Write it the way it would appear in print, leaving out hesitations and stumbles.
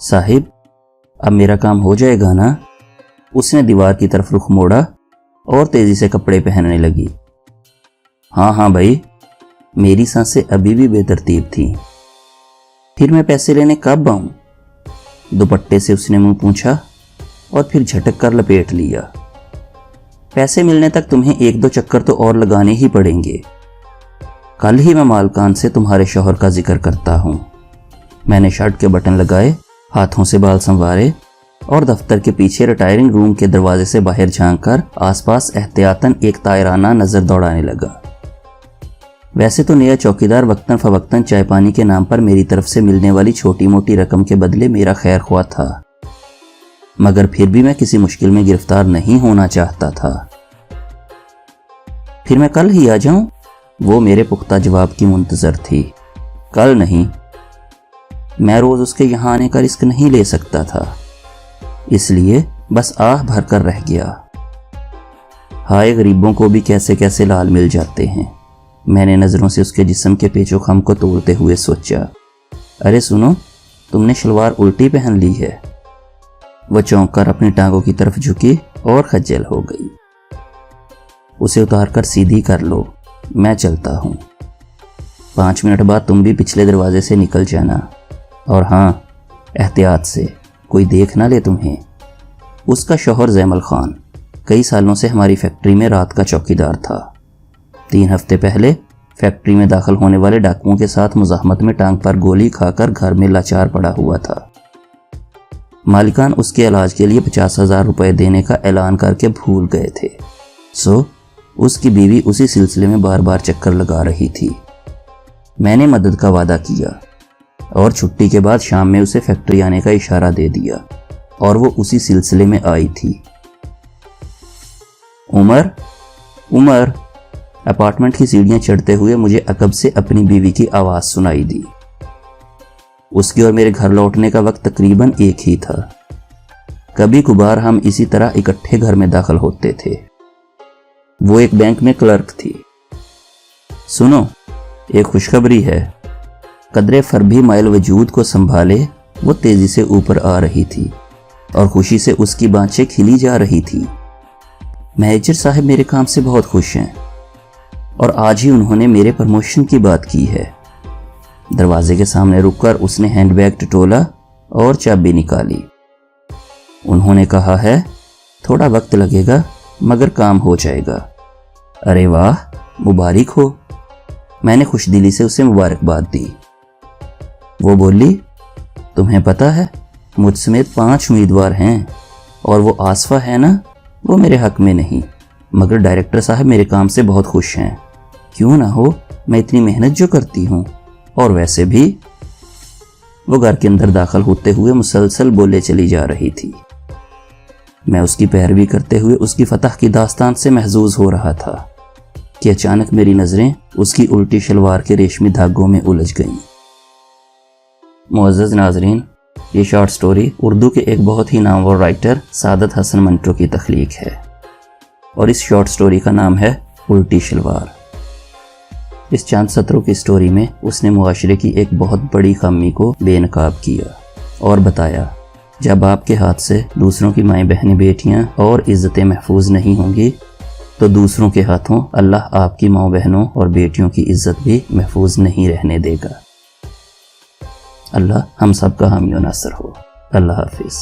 साहिब अब मेरा काम हो जाएगा ना? उसने दीवार की तरफ रुख मोड़ा और तेजी से कपड़े पहनने लगी। हाँ हाँ भाई। मेरी सांसें अभी भी बेतरतीब थीं। फिर मैं पैसे लेने कब आऊं? दुपट्टे से उसने मुंह पूछा और फिर झटक कर लपेट लिया। पैसे मिलने तक तुम्हें 1-2 चक्कर तो और लगाने ही पड़ेंगे। कल ही मैं मालकान से तुम्हारे शौहर का जिक्र करता हूं। मैंने शर्ट के बटन लगाए, हाथों से बाल संवारे और दफ्तर के पीछे रिटायरिंग रूम के दरवाजे से बाहर झांककर आसपास एहतियातन एक तायराना नजर दौड़ाने लगा। वैसे तो नया चौकीदार वक्तन फवक्तन चाय पानी के नाम पर मेरी तरफ से मिलने वाली छोटी मोटी रकम के बदले मेरा खैर ख्वाह था, मगर फिर भी मैं किसी मुश्किल में गिरफ्तार नहीं होना चाहता था। फिर मैं कल ही आ जाऊं? वो मेरे पुख्ता जवाब की मुंतजर थी। कल नहीं। मैं रोज उसके यहां आने का रिस्क नहीं ले सकता था, इसलिए बस आह भर कर रह गया। हाय गरीबों को भी कैसे कैसे लाल मिल जाते हैं। मैंने नजरों से उसके जिस्म के पेचो खम को तोड़ते हुए सोचा। अरे सुनो, तुमने शलवार उल्टी पहन ली है। वह चौंक कर अपनी टांगों की तरफ झुकी और खज्जल हो गई। उसे उतार कर सीधी कर लो, मैं चलता हूं। 5 मिनट बाद तुम भी पिछले दरवाजे से निकल जाना, और हाँ, एहतियात से, कोई देख ना ले तुम्हें। उसका शौहर जैमल खान कई सालों से हमारी फैक्ट्री में रात का चौकीदार था। 3 हफ्ते पहले फैक्ट्री में दाखिल होने वाले डाकुओं के साथ मुज़ाहमत में टांग पर गोली खाकर घर में लाचार पड़ा हुआ था। मालिकान उसके इलाज के लिए 50,000 रुपए देने का ऐलान करके भूल गए थे। सो उसकी बीवी उसी सिलसिले में बार बार चक्कर लगा रही थी। मैंने मदद का वादा किया और छुट्टी के बाद शाम में उसे फैक्ट्री आने का इशारा दे दिया, और वो उसी सिलसिले में आई थी। उमर, उमर। अपार्टमेंट की सीढ़ियां चढ़ते हुए मुझे अकब से अपनी बीवी की आवाज सुनाई दी। उसके और मेरे घर लौटने का वक्त तकरीबन एक ही था। कभी कभार हम इसी तरह इकट्ठे घर में दाखिल होते थे। वो एक बैंक में क्लर्क थी। सुनो, एक खुशखबरी है। कदरे फर भी माइल वजूद को संभाले वो तेजी से ऊपर आ रही थी और खुशी से उसकी बाँछें खिली जा रही थी। मैनेजर साहब मेरे काम से बहुत खुश हैं और आज ही उन्होंने मेरे प्रमोशन की बात की है। दरवाजे के सामने रुककर उसने हैंडबैग टटोला और चाबी निकाली। उन्होंने कहा है थोड़ा वक्त लगेगा मगर काम हो जाएगा। अरे वाह, मुबारक हो। मैंने खुशदिली से उसे मुबारकबाद दी। वो बोली, तुम्हें पता है मुझ समेत 5 उम्मीदवार हैं और वो आसफा है ना, वो मेरे हक में नहीं, मगर डायरेक्टर साहब मेरे काम से बहुत खुश हैं। क्यों ना हो, मैं इतनी मेहनत जो करती हूँ। और वैसे भी वो घर के अंदर दाखिल होते हुए मुसलसल बोले चली जा रही थी। मैं उसकी पैरवी करते हुए उसकी फतह की दास्तान से महजूज हो रहा था कि अचानक मेरी नजरें उसकी उल्टी शलवार के रेशमी धागों में उलझ गईं। मुअज़्ज़ज़ नाज़रीन, ये शॉर्ट स्टोरी उर्दू के एक बहुत ही नामवर राइटर सादत हसन मंटो की तख्लीक है और इस शॉर्ट स्टोरी का नाम है उल्टी शलवार। इस चंद सत्रों की स्टोरी में उसने मुआशरे की एक बहुत बड़ी खामी को बेनकाब किया और बताया, जब आपके हाथ से दूसरों की माएँ बहनें बेटियाँ और इज़्ज़तें महफूज नहीं होंगी तो दूसरों के हाथों अल्लाह आपकी माँ बहनों और बेटियों की इज़्ज़त भी महफूज नहीं रहने देगा। अल्लाह हम सब का हामी और नासर हो। अल्लाह हाफिज़।